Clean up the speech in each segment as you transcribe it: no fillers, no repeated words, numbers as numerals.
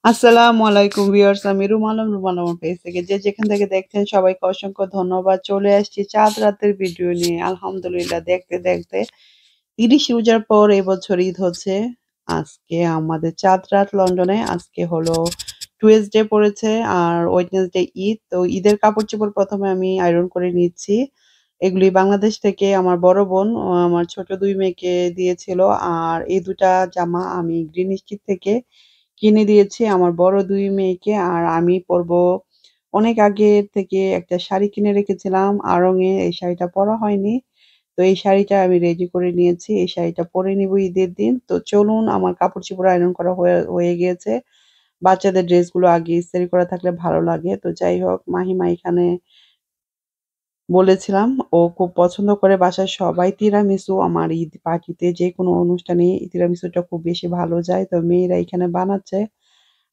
আসসালামু আলাইকুম ভিউয়ার্স, আমি রুমাল আমার পেজ থেকে যে যেখান থেকে দেখছেন সবাইকে অসংখ্য ধন্যবাদ। চলে আসছি চাঁদ রাতের ভিডিও নিয়ে। আলহামদুলিল্লাহ দেখতে দেখতে ৩০ রোজার পর এবছর ঈদ হচ্ছে। আজকে আমাদের চাঁদ রাত লন্ডনে। আজকে হলো টুয়েসডে পড়েছে আর ওয়েডনেসডে ঈদ। তো ঈদের কাপড়-চোপড় ১ম এ আমি আয়রন করে নিচ্ছি। এগুলি বাংলাদেশ থেকে আমার বড় বোন আমার ছোট ২ মেয়েকে দিয়েছিল। আর এই ২ টা জামা আমি গ্রিন স্ট্রিট থেকে কিনে দিয়েছি আমার বড় ২ মেয়েকে। আর আমি পরবো অনেক আগে থেকে একটা শাড়ি কিনে রেখেছিলাম আড়ং-এ। এই শাড়িটা পরা হয়নি। তো এই শাড়িটা আমি রেডি করে নিয়েছি। এই শাড়িটা পরে নিবো ঈদের দিন। তো চলুন আমার কাপড়-চোপড় আয়রন করা হয়ে গিয়েছে। বাচ্চাদের ড্রেসগুলো আগে ইস্ত্রি করা থাকলে ভালো লাগে। তো যাই হোক মাহিমা এখানে বলেছিলাম ও খুব পছন্দ করে বাসার সবাই তিরামিসু। আমার ঈদ পার্টিতে যেকোনো অনুষ্ঠানে তিরামিসুটা খুব বেশি ভালো যায়। তো মেয়েরা এখানে বানাচ্ছে।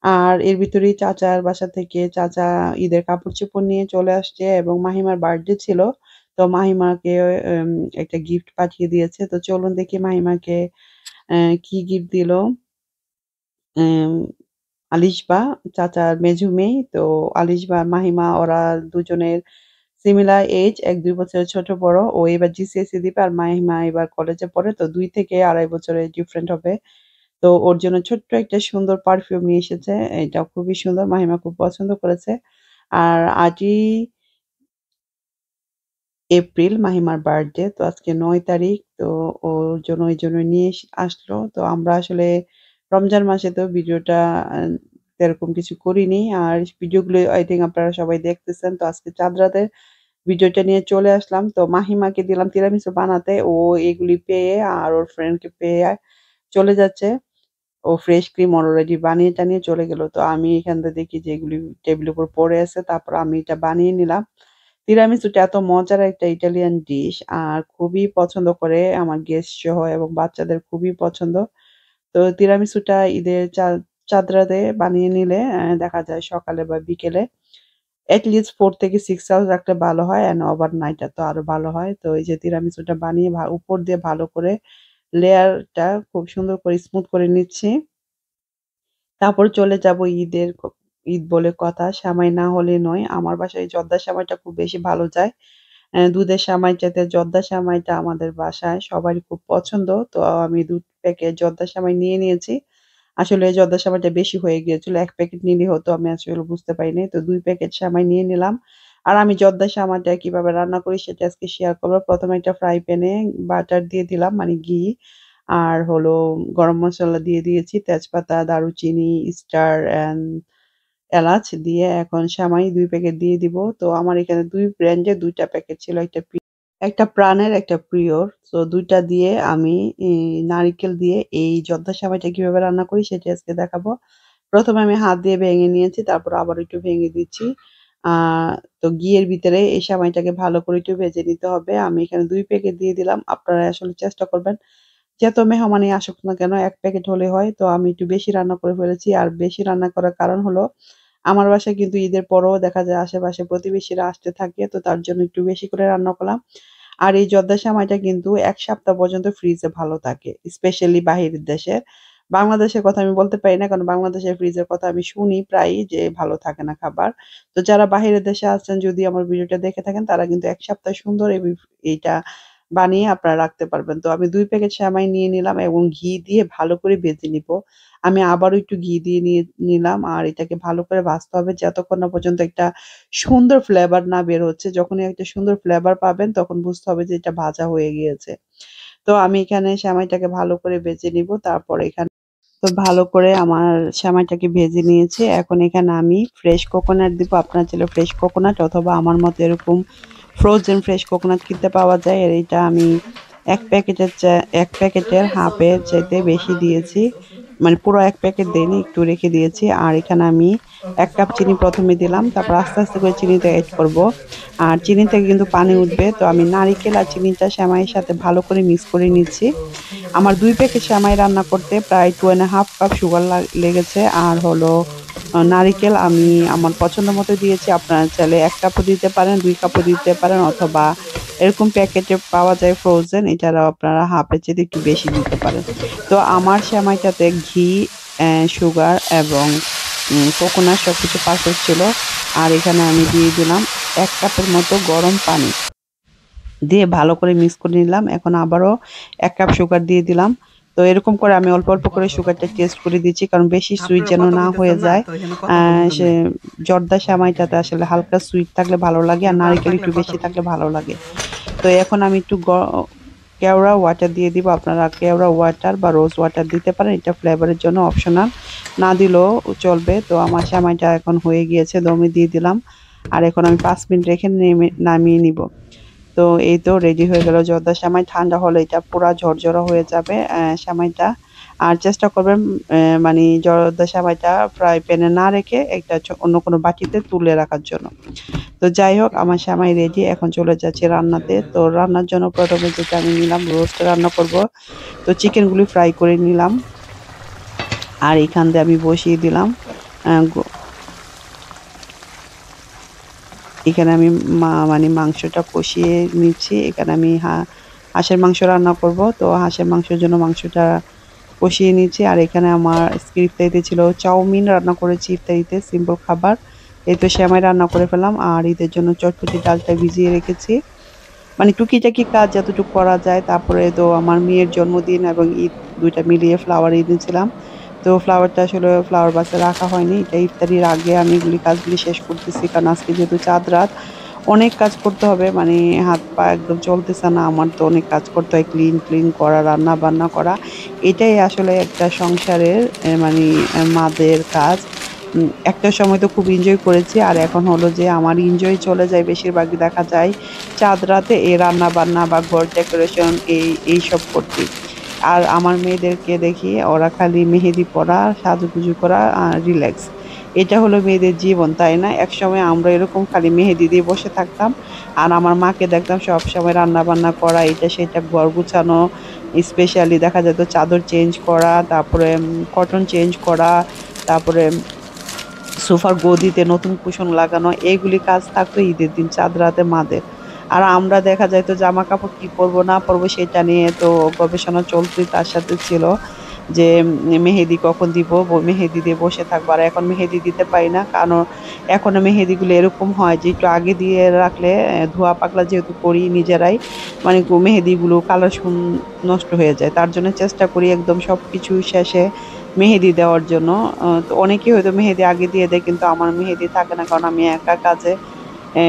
আর এর ভিতরেই চাচার বাসা থেকে চাচা ঈদের কাপড়-চোপড় নিয়ে চলে আসছে এবং মাহিমার বার্থডে ছিল। তো মাহিমাকে এম একটা গিফট পাঠিয়ে দিয়েছে। তো চলুন দেখি মাহিমাকে কি গিফট দিল। এম আলিশবা, চাচার মেঝো মেয়ে। তো আলিশবা আর মাহিমা ওরা দুজনের সিমিলার এইজ ১-২ বছরের ছোট বড়। ও এবার জিসিএসসি দিবে আর মাহিমা এবার কলেজে পড়ে। তো ২ থেকে ২.৫ বছরের ডিফারেন্ট হবে। তো ওর জন্য ছোট্ট একটা সুন্দর পারফিউম নিয়ে এসেছে। এটা খুবই সুন্দর। মাহিমা খুব পছন্দ করেছে। আর আজই এপ্রিল মাহিমার বার্থডে। তো আজকে ৯ তারিখ। তো ওর জন্য এইজন্য নিয়ে আসলো। তো আমরা আসলে রমজান মাসে তো ভিডিওটা আ তেরকম কিছু করিনি। আর ভিডিওগুলো I থিংক আপনারা সবাই দেখতেছেন। তো আজকে চাঁদ রাতের ভিডিওটা নিয়ে চলে আসলাম। তো মাহিমাকে দিলাম তিরামিসু বানাতে। ও এগুলি পেয়ে আর ওর ফ্রেন্ডকে পেয়ে চলে যাচ্ছে। ও ফ্রেশ ক্রিম অলরেডি বানিয়ে টানিয়ে চলে গেল। তো আমি এখান থেকে দেখি যে এগুলি টেবিলের উপর পড়ে আছে। তারপর আমি এটা বানিয়ে নিলাম। তিরামিসুটা এত মজার একটা ইটালিয়ান ডিশ আর খুবই পছন্দ করে আমার গেস্ট সহ এবং বাচ্চাদের খুবই পছন্দ। তো তিরামিসুটা ঈদের চাঁদ রাতে বানিয়ে নিলে দেখা যায় সকালে বা বিকেলে এট লিস্ট 4 থেকে 6 আওয়ার্স রাখলে ভালো হয় অ্যান্ড ওভারনাইট তো আরো ভালো হয়। তো এই যে তিরামিসুটা বানিয়ে উপর দিয়ে ভালো করে লেয়ারটা খুব সুন্দর করে স্মুথ করে নিচ্ছি। তারপর চলে যাব ঈদ বলে কথা, সেমাই না হলে নয়। আমার বাসায় জর্দার সেমাইটা খুব বেশি ভালো যায়। দুধের সেমাই চাইতে জর্দার সেমাইটা আমাদের বাসায় সবারই খুব পছন্দ। তো আমি ২ প্যাকেট জর্দার সেমাই নিয়ে নিয়েছি। আসলে জর্দার সেমাইটা বেশি হয়ে গিয়েছিল। ১ প্যাকেট নিলেই হতো। আমি আসলে বুঝতে পারি নাই। তো ২ প্যাকেট সেমাই নিয়ে নিলাম। আর আমি জর্দার সেমাইটা কিভাবে রান্না করি সেটা আজকে শেয়ার করব। ১ম এ একটা ফ্রাই প্যানে বাটার দিয়ে দিলাম মানে ঘি। আর হলো গরম মসলা দিয়ে দিয়েছি, তেজপাতা, দারুচিনি, স্টার অ্যান্ড এলাচ দিয়ে এখন সেমাই ২ প্যাকেট দিয়ে দিব। তো আমার এখানে ২ ব্র্যান্ডের ২ টা প্যাকেট ছিল। একটা প্রাণের, একটা প্রিয়র। সো ২ টা দিয়ে আমি ই নারিকেল দিয়ে এই জর্দা সেমাইটা কিভাবে রান্না করি সেটা আজকে দেখাবো। ১ম এ আমি হাত দিয়ে ভেঙে নিয়েছি, তারপর আবার একটু ভেঙে দিচ্ছি। আ তো ঘিয়ের ভিতরে এই সেমাইটাকে ভালো করে একটু ভেজে নিতে হবে। আমি এখানে ২ প্যাকেট দিয়ে দিলাম। আপনারা আসলে চেষ্টা করবেন যত মেহমানই আসুক না কেন ১ প্যাকেট হলে হয়। তো আমি একটু বেশি রান্না করে ফেলেছি। আর বেশি রান্না করার কারণ হলো আমার বাসায় কিন্তু ঈদের পরেও দেখা যায় আশেপাশে প্রতিবেশীরা আসতে থাকে। তো তার জন্য একটু বেশি করে রান্না করলাম। আর এই জর্দা সেমাইটা কিন্তু ১ সপ্তাহ পর্যন্ত ফ্রিজে ভালো থাকে। স্পেশালি বাহিরের দেশে। বাংলাদেশের কথা আমি বলতে পারি না। কারণ বাংলাদেশের ফ্রিজের কথা আমি শুনি প্রায়ই যে ভালো থাকে না খাবার। তো যারা বাহিরের দেশে আছেন যদি আমার ভিডিওটা দেখে থাকেন তারা কিন্তু ১ সপ্তাহ সুন্দর এইটা বানিয়ে আপনারা রাখতে পারবেন। তো আমি ২ প্যাকেট সেমাই নিয়ে নিলাম এবং ঘি দিয়ে ভালো করে ভেজে নিবো। আমি আবারও একটু ঘি দিয়ে নিলাম আর এটাকে ভালো করে ভাজতে হবে যতক্ষণ না পর্যন্ত একটা সুন্দর ফ্লেভার না বের হচ্ছে। যখনই একটা সুন্দর ফ্লেভার পাবেন তখন বুঝতে হবে যে এটা ভাজা হয়ে গিয়েছে। তো আমি এখানে সেমাইটাকে ভালো করে ভেজে নিবো। তারপর এখানে তো ভালো করে আমার সেমাইটাকে ভেজে নিয়েছি। এখন এখানে আমি ফ্রেশ কোকোনাট দিব। আপনার চাইলে ফ্রেশ কোকোনাট অথবা আমার মতো এরকম ফ্রোজেন ফ্রেশ কোকোনাট কিনতে পাওয়া যায়। আর এটা আমি ১ প্যাকেটের হাফের চাইতে বেশি দিয়েছি। মানে পুরো ১ প্যাকেট দেইনি, একটু রেখে দিয়েছি। আর এখানে আমি ১ কাপ চিনি ১ম এ দিলাম। তারপর আস্তে, আস্তে করে চিনিটা এড করব। আর চিনি থেকে কিন্তু পানি উঠবে। তো আমি নারিকেল আর চিনিটা সেমাইয়ের সাথে ভালো করে মিক্স করে নিচ্ছি। আমার ২ প্যাকেট সেমাই রান্না করতে প্রায় 2 1/2 কাপ সুগার লেগেছে। আর হলো নারিকেল আমি আমার পছন্দ মতো দিয়েছি। আপনারা চাইলে ১ কাপও দিতে পারেন, ২ কাপও দিতে পারেন অথবা এরকম প্যাকেটে পাওয়া যায় ফ্রোজেন, এটারও আপনারা হাফ এর চেয়ে একটু বেশি দিতে পারেন। তো আমার সেমাইটাতে ঘি, সুগার এবং কোকোনাট সবকিছু পারফেক্ট ছিল। আর এখানে আমি দিয়ে দিলাম 1 কাপের মতো গরম পানি। দিয়ে ভালো করে মিক্স করে নিলাম। এখন আবারও 1 কাপ সুগার দিয়ে দিলাম। তো এরকম করে আমি অল্প, অল্প করে সুগারটা টেস্ট করে দিচ্ছি। কারণ বেশি সুইট আপনারা যেন কথা না হয়ে কইতেছেন না যায়। তো এখানে কথা বলতেছেন সে না। জর্দা সেমাইটাতে আসলে হালকা সুইট থাকলে ভালো লাগে আর কেউ কাজ নারিকেল থাকলে একটু কথা বেশি বলতে। থাকলে ভালো লাগে। তো এখন আমি একটু কেওড়া ওয়াটার দিয়ে দিব। আপনারা কেওড়া ওয়াটার বা রোজ ওয়াটার দিতে পারেন। এটা ফ্লেভারের জন্য অপশনাল। না দিলেও চলবে। তো আমার সেমাইটা এখন হয়ে গিয়েছে। দমে দিয়ে দিলাম। আর এখন আমি ৫ মিনিট রেখে নামিয়ে নিব। তো এই তো রেডি হয়ে গেল জর্দা সেমাই। ঠান্ডা হলে এটা পুরা ঝরঝরা হয়ে যাবে সেমাইটা। আর চেষ্টা করবেন মানে জর্দা সেমাইটা ফ্রাই প্যানে না রেখে একটা অন্য কোনো বাটিতে তুলে রাখার জন্য। তো যাই হোক আমার সেমাই রেডি। এখন চলে যাচ্ছি রান্নাতে। তো রান্নার জন্য ১ম এ যেটা আমি নিলাম রোস্ট রান্না করব। তো চিকেনগুলি ফ্রাই করে নিলাম। আর এখান দিয়ে আমি বসিয়ে দিলাম আ গ এখানে আমি মানে মাংসটা কষিয়ে নিচ্ছি। এখানে আমি হাঁসের মাংস রান্না করব। তো হাঁসের মাংসের জন্য মাংসটা কষিয়ে নিচ্ছি। আর এখানে আমার আজকে ইফতারিতে ছিল চাউমিন রান্না করেছি ইফতারিতে সিম্পল খাবার। এই তো সেমাই রান্না করে ফেললাম। আর ঈদের জন্য চটপটি ডালটা ভিজিয়ে রেখেছি। মানে টুকিটাকি কাজ যতটুকু করা যায়। তারপরে তো আমার মেয়ের জন্মদিন এবং ঈদ ২ টা মিলিয়ে ফ্লাওয়ার এনেছিলাম। তো ফ্লাওয়ারটা আসলে ফ্লাওয়ার বাসে রাখা হয়নি। এটা ইফতারির আগে আমি এগুলি কাজগুলি শেষ করতেছি। কারণ আজকে যেহেতু চাঁদ রাত, অনেক কাজ করতে হবে। মানে হাত-পা একদম চলতেছে না। আমার তো অনেক কাজ করতে হয়। ক্লিন করা, রান্না-বান্না করা। এটাই আসলে একটা সংসারের মানে মাদের কাজ। একটা সময় তো খুব এনজয় করেছি। আর এখন হলো যে আমার এনজয় চলে যায় বেশিরভাগই দেখা যায় চাঁদ রাতে এই রান্না-বান্না বা ঘর ডেকোরেশন এইসব করতেই। আর আমার মেয়েদেরকে দেখি ওরা খালি মেহেদি পরা, সাজুগুজু করা আর রিল্যাক্স। এটা হলো মেয়েদের জীবন, তাই না? একসময় আমরা এরকম খালি মেহেদি দিয়ে বসে থাকতাম। আর আমার মাকে দেখতাম সবসময় রান্না-বান্না করা, এটা সেটা ঘর গুছানো, স্পেশালি দেখা যেত চাদর চেঞ্জ করা, তারপরে কটন চেঞ্জ করা, তারপরে সোফার গদিতে নতুন কুশন লাগানো এইগুলি কাজ থাকতো ঈদের দিন চাঁদ রাতে মাদের। আর আমরা দেখা যাইত জামাকাপড় কি পরবো না পরবো সেটা নিয়ে তো গবেষণা চলতই তার সাথে ছিল যে মেহেদি কখন দিব, মেহেদি দিয়ে বসে থাকবো। আর এখন মেহেদি দিতে পারি না। কারণ এখন মেহেদিগুলো এরকম হয় যে একটু আগে দিয়ে রাখলে ধোয়া পাকলা যেহেতু করি নিজেরাই, মানে মেহেদিগুলো কালার নষ্ট হয়ে যায়। তার জন্য চেষ্টা করি একদম সবকিছু শেষে মেহেদি দেওয়ার জন্য। তো অনেকেই হয়তো মেহেদি আগে দিয়ে দেয় কিন্তু আমার মেহেদি থাকে না। কারণ আমি একা কাজে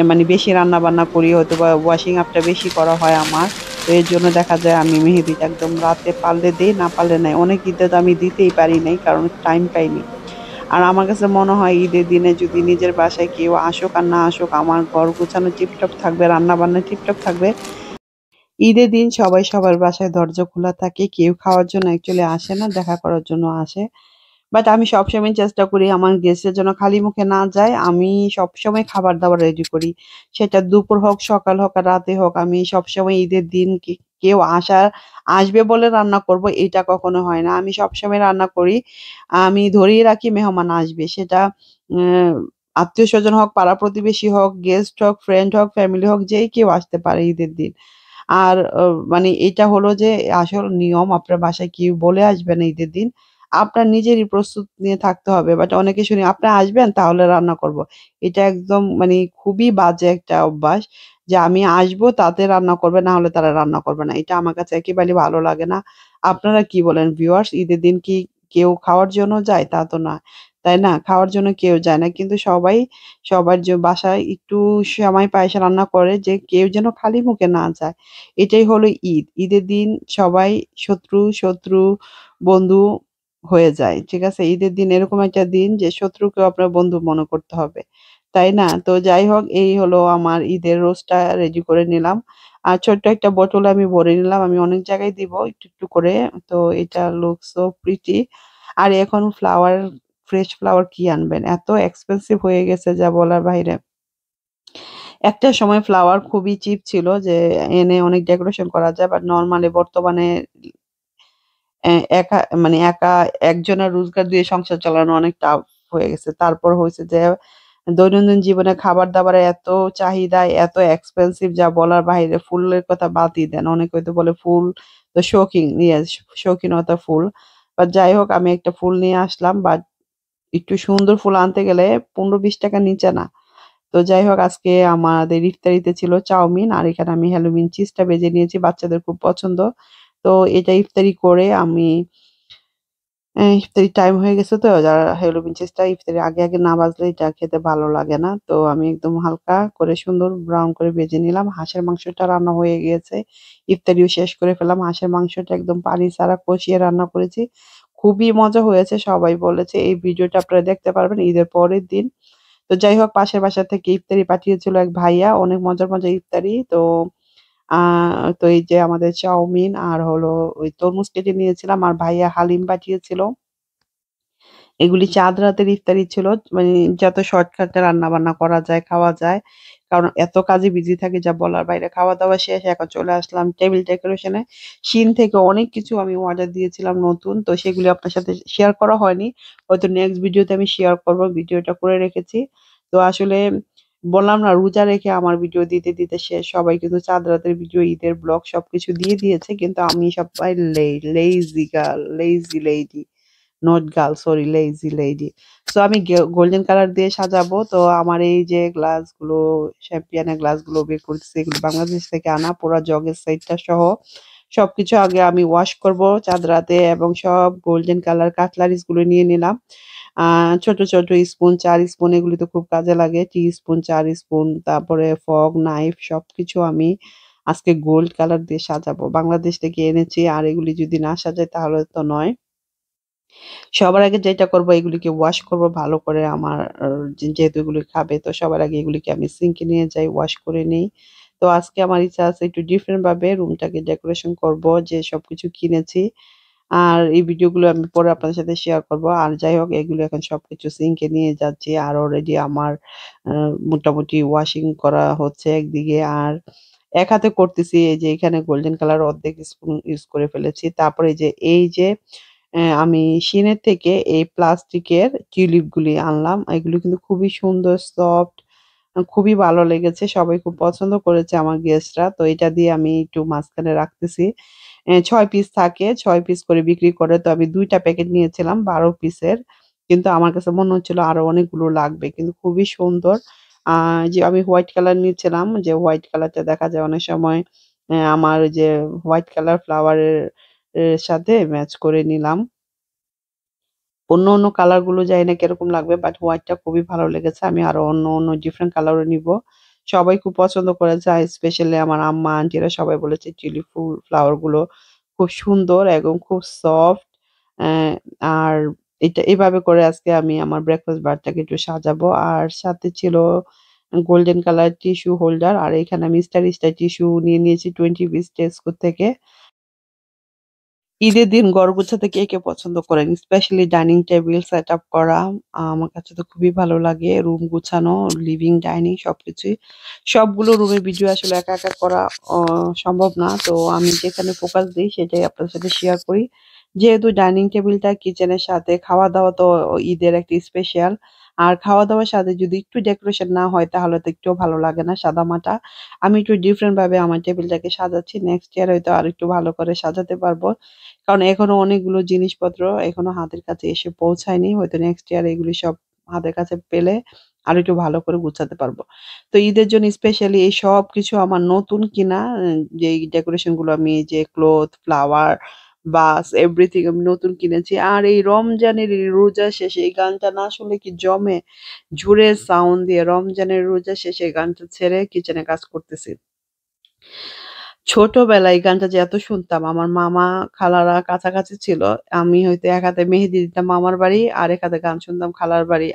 মানে বেশি রান্না-বান্না করি হয়তোবা ওয়াশিং আপটা বেশি করা হয় আমার। তো এর জন্য দেখা যায় আমি মেহেদিটা একদম রাতে পারলে দেই, না পারলে নাই। অনেক ঈদে তো আমি দিতেই পারি নাই কারণ টাইম পাইনি। আর আমার কাছে মনে হয় ঈদের দিনে যদি নিজের বাসায় কেউ আসুক আর না আসুক আমার ঘর গোছানো টিপটপ থাকবে, রান্না-বান্না টিপটপ থাকবে। ঈদের দিন সবাই সবার বাসায় দরজা খোলা থাকে। কেউ খাওয়ার জন্য অ্যাকচুয়ালি আসে না, দেখা করার জন্য আসে। বাট আমি সবসময় চেষ্টা করি আমার গেস্টরা যেন খালি মুখে না যায়। আমি সবসময় খাবার-দাবার রেডি করি। সেটা দুপুর হোক, সকাল হোক আর রাতে হোক আমি সবসময় ঈদের দিন কেউ আসবে বলে রান্না করব এটা কখনো হয় না। আমি সবসময় রান্না করি। আমি ধরেই রাখি মেহমান আসবে। সেটা অ্যা আত্মীয়স্বজন হোক, পাড়া-প্রতিবেশী হোক, গেস্ট হোক, ফ্রেন্ড হোক, ফ্যামিলি হোক যেই কেউ আসতে পারে ঈদের দিন। আর মানে এটা হলো যে আসল নিয়ম আপনার বাসায় কেউ বলে আসবে না ঈদের দিন। আপনার নিজেরই প্রস্তুত নিয়ে থাকতে হবে। বাট অনেকে শুনি, "আপনারা আসবেন তাহলে রান্না করব।" এটা একদম মানে খুবই বাজে একটা অভ্যাস যে আমি আসবো তাতে রান্না করবে, না হলে তারা রান্না করবে না। এটা আমার কাছে একেবারেই ভালো লাগে না। আপনারা কি বলেন ভিউয়ার্স? ঈদের দিন কি কেউ খাওয়ার জন্য যায়? তা তো না। তাই না? খাওয়ার জন্য কেউ যায় না। কিন্তু সবাই সবার বাসায় একটু সেমাই পায়েস রান্না করে যে কেউ যেন খালি মুখে না যায়। এটাই হলো ঈদ। ঈদের দিন সবাই শত্রু, বন্ধু হয়ে যায়। ঠিক আছে? ঈদের দিন এরকম একটা দিন যে শত্রুকেও আপনার বন্ধু মনে করতে হবে। তাই না? তো যাই হোক এই হলো আমার ঈদের রোস্টটা রেডি করে নিলাম। আর ছোট্ট একটা বোতলে আমি ভরে নিলাম। আমি অনেক জায়গায় দিব একটু, একটু করে। তো এটা লুক সো প্রিটি। আর এখন ফ্রেশ ফ্লাওয়ার কি আনবেন? এত এক্সপেনসিভ হয়ে গেছে যা বলার বাইরে। একটা সময় ফ্লাওয়ার খুবই চিপ ছিল যে এনে অনেক ডেকোরেশন করা যায়। বাট নরমালি বর্তমানে এ একা মানে একা একজনের রোজগার দিয়ে সংসার চালানো অনেক টাফ হয়ে গেছে। তারপর হইছে যে দৈনন্দিন জীবনে খাবার-দাবারের এত চাহিদা, এত এক্সপেনসিভ যা বলার বাহিরে। ফুলের কথা বাদই দেন। অনেকে হয়তো বলে ফুল তো শৌখিন, ইয়েস শৌখিনতা ফুল। বাট যাই হোক আমি একটা ফুল নিয়ে আসলাম। বাট একটু সুন্দর ফুল আনতে গেলে ৳১৫-৳২০ নিচে না। তো যাই হোক আজকে আমাদের ইফতারিতে ছিল চাউমিন আর এখানে আমি হ্যালোমিন চিজটা ভেজে নিয়েছি। বাচ্চাদের খুব পছন্দ। তো এটা ইফতারি করে আমি ইফতারির টাইম হয়ে গেছে তো যারা হ্যালোবিন চিজটা ইফতারির আগে না ভাজলে এটা খেতে ভালো লাগে না। তো আমি একদম হালকা করে সুন্দর ব্রাউন করে ভেজে নিলাম। হাঁসের মাংসটা রান্না হয়ে গিয়েছে। ইফতারিও শেষ করে ফেললাম। হাঁসের মাংসটা একদম পানি ছাড়া কষিয়ে রান্না করেছি। খুবই মজা হয়েছে। সবাই বলেছে এই ভিডিওটা আপনারা দেখতে পারবেন ঈদের পরের দিন। তো যাই হোক পাশের বাসা থেকে ইফতারি পাঠিয়েছিল এক ভাইয়া। অনেক মজার ইফতারি। আ তো এই যে আমাদের চাউমিন আর হলো ওই তরমুজ কেটে নিয়েছিলাম আর ভাইয়া হালিম পাঠিয়েছিল। এগুলি চাঁদ রাতের ইফতারি ছিল। মানে যত শর্টকাটে রান্নাবান্না করা যায়, খাওয়া যায়। কারণ এত কাজে বিজি থাকি যা বলার বাইরে। খাওয়া-দাওয়া শেষ। এখন চলে আসলাম টেবিল ডেকোরেশন এ। Shein থেকে অনেক কিছু আমি অর্ডার দিয়েছিলাম নতুন। তো সেগুলি আপনার সাথে শেয়ার করা হয়নি। হয়তো নেক্সট ভিডিওতে আমি শেয়ার করব। ভিডিওটা করে রেখেছি। তো আসলে বললাম না রোজা রেখে আমার ভিডিও দিতে শেষ। সবাই কিন্তু চাঁদ রাতের ভিডিও, ঈদের ব্লগ সবকিছু দিয়ে দিয়েছে। কিন্তু আমি সবাই lazy girl, lazy lady. Not girl sorry lazy lady. So আমি গোল্ডেন কালার দিয়ে সাজাবো। তো আমার এই যে গ্লাসগুলো শ্যাম্পিয়ানের গ্লাসগুলো বের করতেছি এগুলো বাংলাদেশ থেকে আনা পুরা জগের সাইডটা সহ সবকিছু আগে আমি ওয়াশ করব চাঁদরাতে এবং সব গোল্ডেন কালার কাটলারিস গুলো নিয়ে নিলাম। ছোট স্পুন, ৪ স্পুন এগুলি তো খুব কাজে লাগে। টি স্পুন, ৪ স্পুন তারপরে ফর্ক, নাইফ সবকিছু আমি আজকে গোল্ড কালার দিয়ে সাজাবো। বাংলাদেশ থেকে এনেছি আর এগুলি যদি না সাজাই তাহলে তো নয়। সবার আগে যেটা করব এগুলিকে ওয়াশ করব ভালো করে আমার যেহেতু এগুলি খাবে তো সবার আগে এগুলিকে আমি সিঙ্কে নিয়ে যাই ওয়াশ করে নেই। তো আজকে আমার ইচ্ছা আছে একটু ডিফারেন্ট ভাবে রুমটাকে ডেকোরেশন করব যে সবকিছু কিনেছি। আর এই ভিডিওগুলো আমি পরে আপনাদের সাথে শেয়ার করব। আর যাই হোক এগুলো এখন সবকিছু সিঙ্কে নিয়ে যাচ্ছি। আর অলরেডি আমার আ মোটামুটি ওয়াশিং করা হচ্ছে একদিকে। আর এক হাতে করতেছি এই যে এখানে গোল্ডেন কালার অর্ধেক স্পুন ইউজ করে ফেলেছি। তারপরে এই যে আমি সিনের থেকে এই প্লাস্টিকের টিউলিপ গুলি আনলাম। এগুলো কিন্তু খুবই সুন্দর সফট খুবই ভালো লেগেছে। সবাই খুব পছন্দ করেছে আমার গেস্টরা। তো এটা দিয়ে আমি একটু মাঝখানে রাখতেছি। ৬ পিস থাকে, ৬ পিস করে বিক্রি করে। তো আমি ২ টা প্যাকেট নিয়েছিলাম ১২ পিসের। কিন্তু আমার কাছে মনে হচ্ছিল আরো অনেকগুলো লাগবে। কিন্তু খুবই সুন্দর। আ যে আমি হোয়াইট কালার নিচ্ছিলাম যে হোয়াইট কালারটা দেখা যায় অনেক সময় আমার ওই যে হোয়াইট কালার ফ্লাওয়ারের সাথে ম্যাচ করে নিলাম। অন্য কালার গুলো জানি না কিরকম লাগবে। বাট হোয়াইট টা খুবই ভালো লেগেছে। আমি আরো অন্য ডিফারেন্ট কালার ও নিবো। সবাই খুব পছন্দ করেছে। আর স্পেশালি আমার আম্মা, আন্টিরা সবাই বলেছে টিউলিপ ফ্লাওয়ার গুলো খুব সুন্দর এবং খুব সফট। অ্যা আর এটা এভাবে করে আজকে আমি আমার ব্রেকফাস্ট বারটাকে একটু সাজাবো। আর সাথে ছিল গোল্ডেন কালার টিস্যু হোল্ডার। আর এখানে আমি স্টার টিস্যু নিয়ে নিয়েছি 20 পিস টেস্কো থেকে। ঈদের দিন ঘর গোছাতে কে পছন্দ করেন? স্পেশালি ডাইনিং টেবিল সেটআপ করা আমার কাছে তো খুবই ভালো লাগে। রুম গুছানো, লিভিং, ডাইনিং সবকিছুই। সবগুলো রুমের ভিডিও আসলে একা করা অ সম্ভব না। তো আমি যেখানে ফোকাস দেই সেটাই আপনাদের সাথে শেয়ার করি। যেহেতু ডাইনিং টেবিলটা কিচেনের সাথে খাওয়া-দাওয়া তো ঈদের একটি স্পেশাল। আর খাওয়া-দাওয়ার সাথে যদি একটু ডেকোরেশন না হয় তাহলে তো একটুও ভালো লাগে না সাদামাটা। আমি একটু ডিফারেন্ট ভাবে আমার টেবিলটাকে সাজাচ্ছি। নেক্সট ইয়ার হয়তো আরেকটু ভালো করে সাজাতে পারবো। কারণ এখনো অনেকগুলো জিনিসপত্র এখনো হাতের কাছে এসে পৌঁছায়নি। হয়তো নেক্সট ইয়ার এগুলি সব হাতের কাছে পেলে আরেকটু ভালো করে গুছাতে পারবো। তো ঈদের জন্য স্পেশালি এই সবকিছু আমার নতুন কিনা যেই ডেকোরেশন গুলো আমি এই যে ক্লথ, ফ্লাওয়ার, ভাস এভরিথিং আমি নতুন কিনেছি। আর এই রমজানের এই রোজা শেষে এই গানটা না শুনলে কি জমে? জোরে সাউন্ড দিয়ে রমজানের রোজা শেষে এই গানটা ছেড়ে কিচেনে কাজ করতেছি। ছোটবেলায় এই গানটা যে এত শুনতাম, আমার মামা, খালারা কাছাকাছি ছিল। আমি হয়তো এক হাতে মেহেদি দিতাম মামার বাড়ি, আরেক হাতে গান শুনতাম খালার বাড়ি।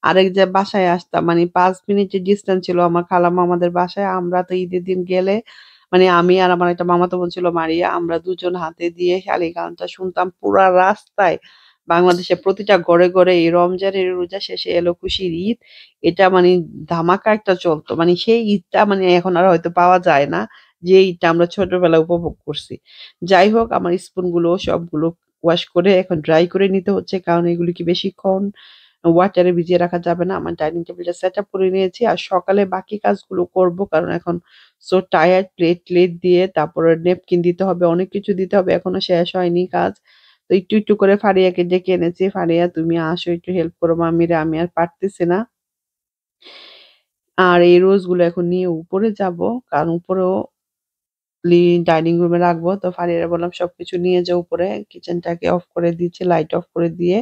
আরেক যে বাসায় আসতাম মানে ৫ মিনিটের ডিসট্যান্স ছিল আমার খালা-মামাদের বাসায়। আমরা তো ঈদের দিন গেলে মানে আমি আর আমার একটা মামাতো বোন ছিল মারিয়া। আমরা দুজন হাতে দিয়ে খালি গানটা শুনতাম পুরা রাস্তায়। বাংলাদেশের প্রতিটা ঘরে এই রমজানের রোজা শেষে এলো খুশির ঈদ। এটা মানে ধামাকা একটা চলতো। মানে সেই ঈদটা মানে এখন আর হয়তো পাওয়া যায় না। যে ঈদটা আমরা ছোটবেলায় উপভোগ করছি। যাই হোক আমার স্পুনগুলো সবগুলো ওয়াশ করে এখন ড্রাই করে নিতে হচ্ছে। কারণ এগুলিকে বেশিক্ষণ ওয়াটারে ভিজিয়ে রাখা যাবে না। আমার ডাইনিং টেবিলটা সেটআপ করে নিয়েছি। আর সকালে বাকি কাজগুলো করব। কারণ এখন সো টায়ার্ড প্লেট-টেলেট দিয়ে তারপরে নেপকিন দিতে হবে, অনেক কিছু দিতে হবে। এখনো শেষ হয়নি কাজ। তো তো একটু করে ফারিয়াকে ডেকে এনেছি। "ফারিয়া তুমি আসো একটু হেল্প করো মাম্মিরে, আমি আর পারতেছি না।" আর এই রোজগুলো এখন নিয়ে উপরে যাবো। কারণ উপরেও ডাইনিং রুমে রাখবো। তো ফারিয়ারে বললাম, "সবকিছু নিয়ে যাও উপরে।" কিচেনটাকে অফ করে দিয়েছি, লাইট অফ করে দিয়ে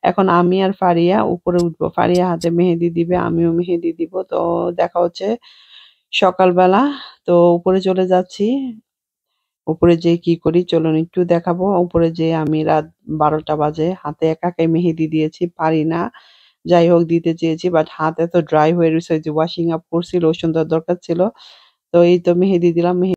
এখন আমি আর ফারিয়া উপরে উঠবো। ফারিয়া হাতে মেহেদি দিবে, আমিও মেহেদি দিব। তো দেখা হচ্ছে সকালবেলা। তো উপরে চলে যাচ্ছি। উপরে যেয়ে কি করি চলুন একটু দেখাবো। উপরে যেয়ে আমি রাত ১২টা বাজে। হাতে একা একাই মেহেদি দিয়েছি, পারি না। যাই হোক দিতে চেয়েছি বাট হাত এত ড্রাই হয়ে রইছে, ওই যে ওয়াশিং আপ করছি, লোশন দেওয়ার দরকার ছিল। তো এই তো মেহেদি দিলাম।